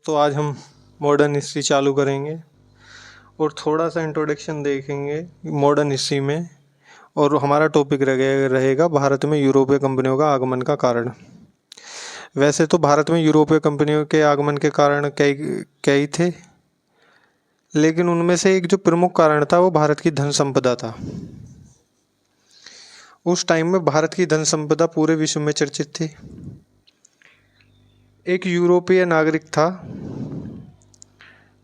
तो आज हम मॉडर्न हिस्ट्री चालू करेंगे और थोड़ा सा इंट्रोडक्शन देखेंगे मॉडर्न हिस्ट्री में। और हमारा टॉपिक रहेगा भारत में यूरोपीय कंपनियों का आगमन का कारण। वैसे तो भारत में यूरोपीय कंपनियों के आगमन के कारण कई थे, लेकिन उनमें से एक जो प्रमुख कारण था वो भारत की धन संपदा था। उस टाइम में भारत की धन संपदा पूरे विश्व में चर्चित थी। एक यूरोपीय नागरिक था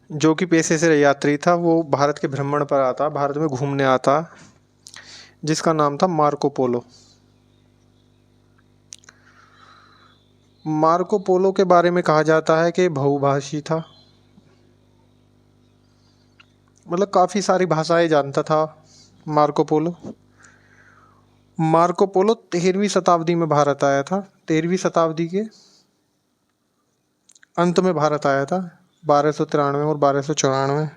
जो कि पेशे से यात्री था। वो भारत के भ्रमण पर आता, भारत में घूमने आता, जिसका नाम था मार्को पोलो। मार्को पोलो के बारे में कहा जाता है कि बहुभाषी था, मतलब काफ़ी सारी भाषाएं जानता था मार्को पोलो। मार्को पोलो 13वीं शताब्दी में भारत आया था। 13वीं शताब्दी के अंत में भारत आया था, 1293 और 1294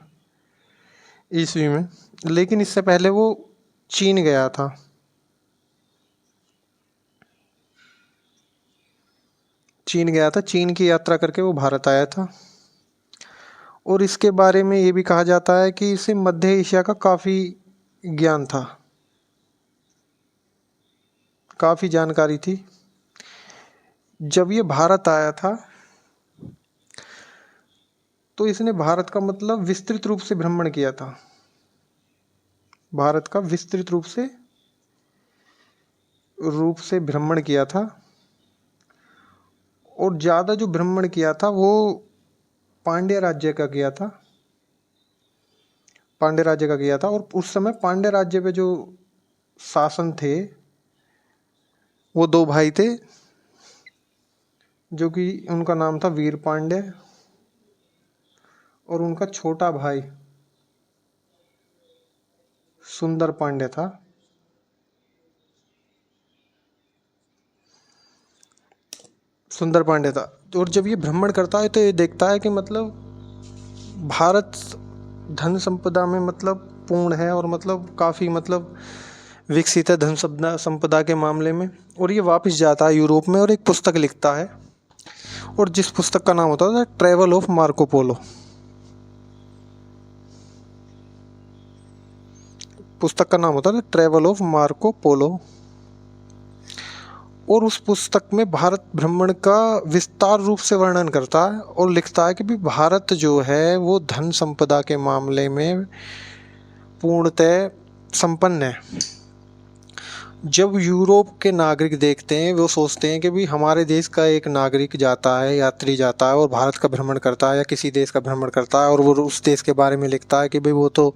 ईस्वी में। लेकिन इससे पहले वो चीन गया था। चीन की यात्रा करके वो भारत आया था। और इसके बारे में ये भी कहा जाता है कि इसे मध्य एशिया का काफ़ी ज्ञान था, काफ़ी जानकारी थी। जब ये भारत आया था तो इसने भारत का मतलब विस्तृत रूप से भ्रमण किया था। भारत का विस्तृत रूप से भ्रमण किया था। और ज़्यादा जो भ्रमण किया था वो पांड्य राज्य का किया था। और उस समय पांड्य राज्य पे जो शासन थे वो दो भाई थे, जो कि उनका नाम था वीर पांड्य और उनका छोटा भाई सुंदर पांड्य था। और जब ये भ्रमण करता है तो ये देखता है कि मतलब भारत धन संपदा में मतलब पूर्ण है और मतलब काफ़ी मतलब विकसित है धन संपदा के मामले में। और ये वापस जाता है यूरोप में और एक पुस्तक लिखता है, और जिस पुस्तक का नाम होता है ट्रैवल ऑफ मार्को पोलो। पुस्तक का नाम होता है ट्रैवल ऑफ मार्को पोलो। और उस पुस्तक में भारत भ्रमण का विस्तार रूप से वर्णन करता है और लिखता है कि भी भारत जो है वो धन संपदा के मामले में पूर्णतः संपन्न है। जब यूरोप के नागरिक देखते हैं वो सोचते हैं कि भी हमारे देश का एक नागरिक जाता है, यात्री जाता है और भारत का भ्रमण करता है या किसी देश का भ्रमण करता है और वो उस देश के बारे में लिखता है कि भाई वो तो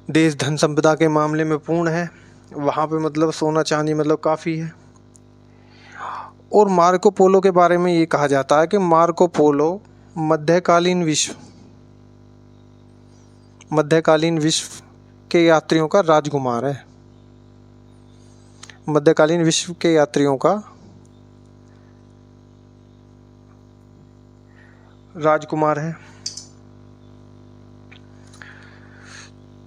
देश धन संपदा के मामले में पूर्ण है, वहाँ पे मतलब सोना चांदी मतलब काफ़ी है। और मार्को पोलो के बारे में ये कहा जाता है कि मार्को पोलो मध्यकालीन विश्व के यात्रियों का राजकुमार है। मध्यकालीन विश्व के यात्रियों का राजकुमार है।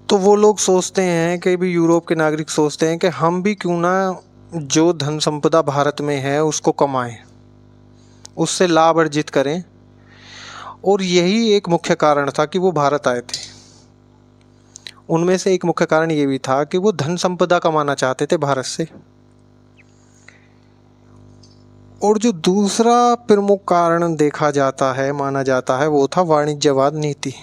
तो वो लोग सोचते हैं कि भी यूरोप के नागरिक सोचते हैं कि हम भी क्यों ना जो धन संपदा भारत में है उसको कमाएं, उससे लाभ अर्जित करें। और यही एक मुख्य कारण था कि वो भारत आए थे। उनमें से एक मुख्य कारण ये भी था कि वो धन संपदा कमाना चाहते थे भारत से। और जो दूसरा प्रमुख कारण देखा जाता है, माना जाता है, वो था वाणिज्यवाद नीति।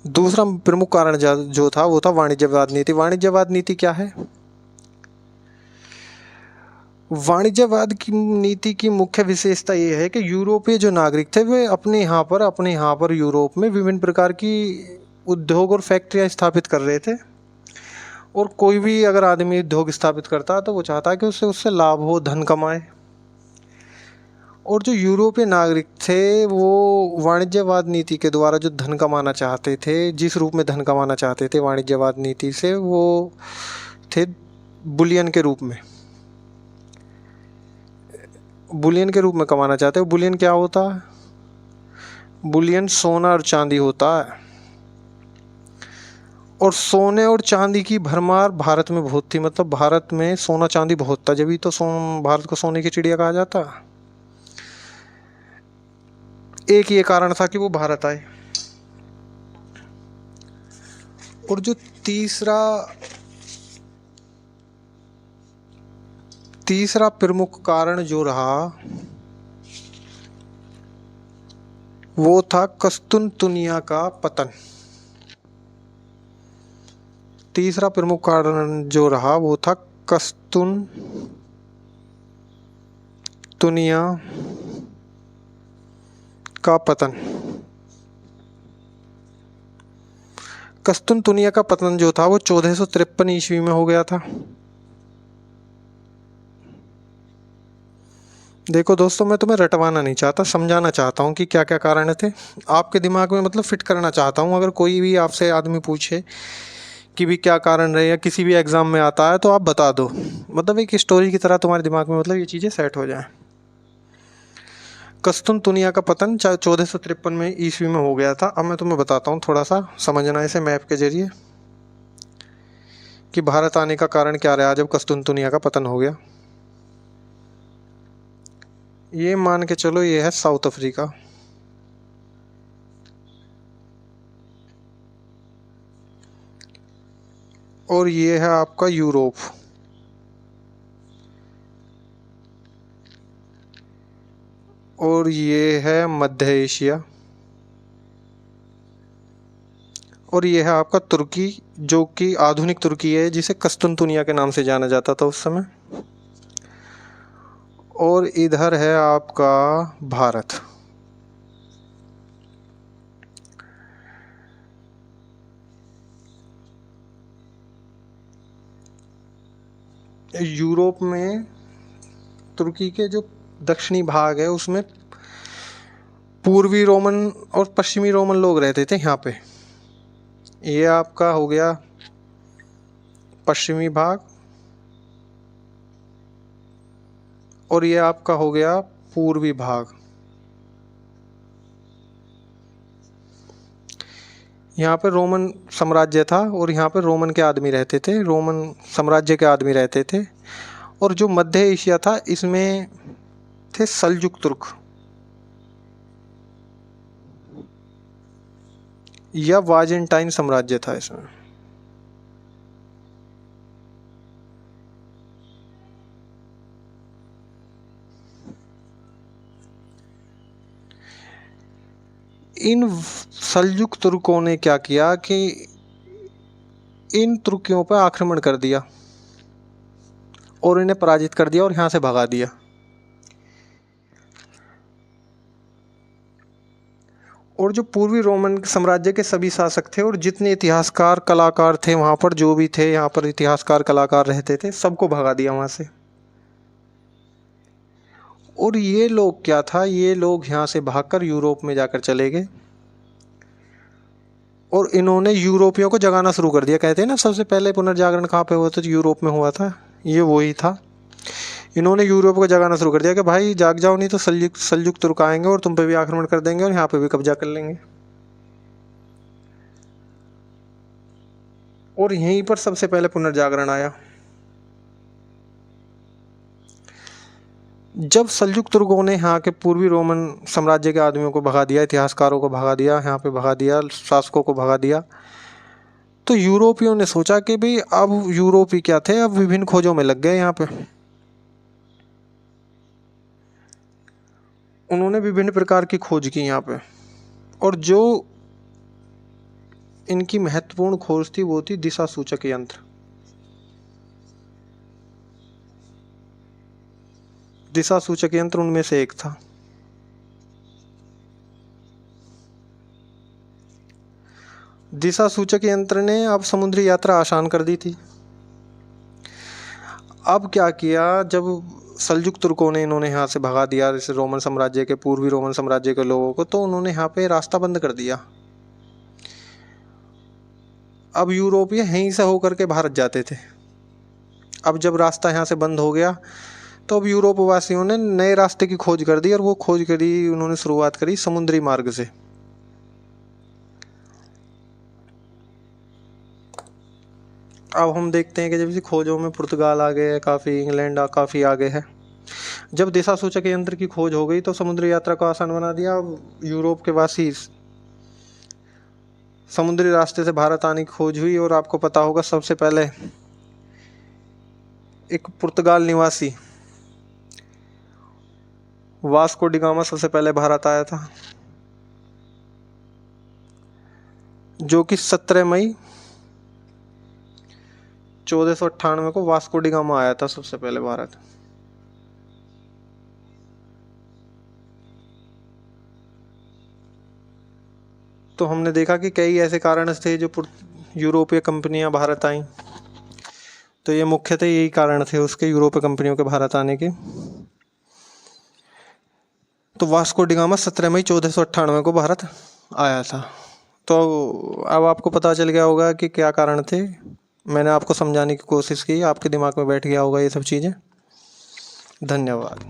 दूसरा प्रमुख कारण जो था वो था वाणिज्यवाद नीति। वाणिज्यवाद नीति क्या है? वाणिज्यवाद की नीति की मुख्य विशेषता ये है कि यूरोपीय जो नागरिक थे वे अपने यहाँ पर यूरोप में विभिन्न प्रकार की उद्योग और फैक्ट्रियाँ स्थापित कर रहे थे। और कोई भी अगर आदमी उद्योग स्थापित करता है तो वो चाहता है कि उससे लाभ हो, धन कमाए। और जो यूरोपीय नागरिक थे वो वाणिज्यवाद नीति के द्वारा जो धन कमाना चाहते थे, जिस रूप में धन कमाना चाहते थे वाणिज्यवाद नीति से, वो थे बुलियन के रूप में। बुलियन के रूप में कमाना चाहते हो। बुलियन क्या होता है? बुलियन सोना और चांदी होता है। और सोने और चांदी की भरमार भारत में बहुत थी, मतलब भारत में सोना चांदी बहुत था, जब तो भारत को सोने की चिड़िया कहा जाता। एक ये कारण था कि वो भारत आए। और जो तीसरा प्रमुख कारण जो रहा वो था कस्तुनतुनिया का पतन। तीसरा प्रमुख कारण जो रहा वो था कस्तुनतुनिया का पतन। कस्तुनतुनिया का पतन जो था वो 1453 ईस्वी में हो गया था। देखो दोस्तों, मैं तुम्हें रटवाना नहीं चाहता, समझाना चाहता हूँ कि क्या क्या कारण थे, आपके दिमाग में मतलब फिट करना चाहता हूँ। अगर कोई भी आपसे आदमी पूछे कि भी क्या कारण रहे या किसी भी एग्ज़ाम में आता है तो आप बता दो, मतलब एक स्टोरी की तरह तुम्हारे दिमाग में मतलब ये चीज़ें सेट हो जाएं। कस्तुनतुनिया का पतन 1453 में ईस्वी में हो गया था। अब मैं तुम्हें बताता हूँ, थोड़ा सा समझना इसे मैप के जरिए कि भारत आने का कारण क्या रहा जब कस्तुनतुनिया का पतन हो गया। ये मान के चलो ये है साउथ अफ्रीका, और ये है आपका यूरोप, और ये है मध्य एशिया, और ये है आपका तुर्की, जो कि आधुनिक तुर्की है, जिसे कस्तुनतुनिया के नाम से जाना जाता था उस समय। और इधर है आपका भारत। यूरोप में तुर्की के जो दक्षिणी भाग है उसमें पूर्वी रोमन और पश्चिमी रोमन लोग रहते थे यहाँ पे। ये आपका हो गया पश्चिमी भाग, और ये आपका हो गया पूर्वी भाग। यहाँ पे रोमन साम्राज्य था और यहाँ पे रोमन के आदमी रहते थे, रोमन साम्राज्य के आदमी रहते थे। और जो मध्य एशिया था इसमें थे सल्जुक तुर्क या वाजेंटाइन साम्राज्य था इसमें। इन सल्जुक तुर्कों ने क्या किया कि इन तुर्कियों पर आक्रमण कर दिया और इन्हें पराजित कर दिया और यहाँ से भगा दिया। और जो पूर्वी रोमन साम्राज्य के सभी शासक थे और जितने इतिहासकार कलाकार थे वहाँ पर, जो भी थे यहाँ पर इतिहासकार कलाकार रहते थे, सबको भगा दिया वहाँ से। और ये लोग क्या था, ये लोग यहाँ से भागकर यूरोप में जाकर चले गए और इन्होंने यूरोपियों को जगाना शुरू कर दिया। कहते हैं ना सबसे पहले पुनर्जागरण कहाँ पे हुआ था, तो यूरोप में हुआ था, ये वही था। इन्होंने यूरोप को जगाना शुरू कर दिया कि भाई जाग जाओ, नहीं तो सल्जुक तुर्क आएंगे और तुम पे भी आक्रमण कर देंगे और यहाँ पे भी कब्जा कर लेंगे। और यहीं पर सबसे पहले पुनर्जागरण आया। जब सल्जुक तुर्कों ने यहाँ के पूर्वी रोमन साम्राज्य के आदमियों को भगा दिया, इतिहासकारों को भगा दिया, यहाँ पे भगा दिया, शासकों को भगा दिया, तो यूरोपियों ने सोचा कि भाई अब यूरोपी क्या थे, अब विभिन्न खोजों में लग गए। यहाँ पे उन्होंने विभिन्न प्रकार की खोज की यहाँ पे, और जो इनकी महत्वपूर्ण खोज थी वो थी दिशा सूचक यंत्र। दिशा सूचक यंत्र उनमें से एक था। दिशा सूचक यंत्र ने अब समुद्री यात्रा आसान कर दी थी। अब क्या किया, जब सल्जुक तुर्कों ने इन्होंने यहाँ से भगा दिया इस रोमन साम्राज्य के, पूर्वी रोमन साम्राज्य के लोगों को, तो उन्होंने यहाँ पे रास्ता बंद कर दिया। अब यूरोपीय यहीं से होकर के भारत जाते थे। अब जब रास्ता यहाँ से बंद हो गया तो अब यूरोप वासियों ने नए रास्ते की खोज कर दी, और वो खोज करी, उन्होंने शुरुआत करी समुद्री मार्ग से। अब हम देखते हैं कि जब इसी खोजों में पुर्तगाल आगे है, काफ़ी इंग्लैंड काफ़ी आगे है। जब दिशा सूचक यंत्र की खोज हो गई तो समुद्री यात्रा को आसान बना दिया। अब यूरोप के वासी समुद्री रास्ते से भारत आने की खोज हुई। और आपको पता होगा सबसे पहले एक पुर्तगाल निवासी वास्को डिगामा सबसे पहले भारत आया था, जो कि 17 मई 1498 को वास्को डिगामा आया था सबसे पहले भारत। तो हमने देखा कि कई ऐसे कारण थे जो यूरोपीय कंपनियां भारत आईं। तो ये मुख्यतः यही कारण थे उसके यूरोपीय कंपनियों के भारत आने के। तो वास्को डिगामा 17 मई 1498 को भारत आया था। तो अब आपको पता चल गया होगा कि क्या कारण थे। मैंने आपको समझाने की कोशिश की, आपके दिमाग में बैठ गया होगा ये सब चीज़ें। धन्यवाद।